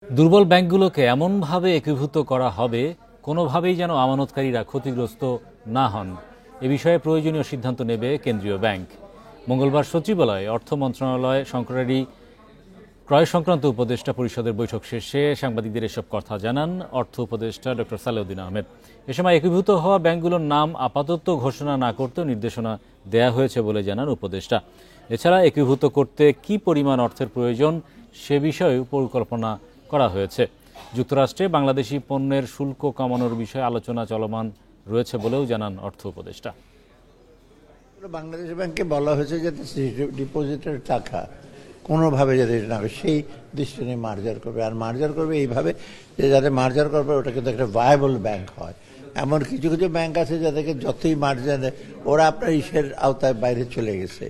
দুর্বল ব্যাংকগুলোকে এমনভাবে একীভূত করা হবে কোনোভাবেই যেন আমানতকারীরা ক্ষতিগ্রস্ত না হন, এ বিষয়ে প্রয়োজনীয় সিদ্ধান্ত নেবে কেন্দ্রীয় ব্যাংক। মঙ্গলবার সচিবালয়ে অর্থ মন্ত্রণালয় সরকারি ক্রয় সংক্রান্ত উপদেষ্টা পরিষদের বৈঠক শেষে সাংবাদিকদের এসব কথা জানান অর্থ উপদেষ্টা ডক্টর সালেউদ্দিন আহমেদ। এ সময় একীভূত হওয়া ব্যাংকগুলোর নাম আপাতত ঘোষণা না করতেও নির্দেশনা দেয়া হয়েছে বলে জানান উপদেষ্টা। এছাড়া একীভূত করতে কী পরিমাণ অর্থের প্রয়োজন সে বিষয়েও পরিকল্পনা করা হয়েছে। যুক্তরাষ্ট্রে বাংলাদেশি পণ্যের শুল্ক কমানোর বিষয়ে আলোচনা চলমান রয়েছে বলেও জানান অর্থ উপদেষ্টা। বাংলাদেশ ব্যাংকে বলা হয়েছে যাতে ডিপোজিটের টাকা কোনোভাবে যাতে না হবে সেই দৃষ্টি নিয়ে মার্জার করবে, আর মার্জার করবে এইভাবে যে যাতে মার্জার করবে ওটা কিন্তু একটা ভায়াবল ব্যাংক হয়। এমন কিছু কিছু ব্যাংক আছে যাদেরকে যতই মার্জার ওরা আপনার ইসের আওতায় বাইরে চলে গেছে।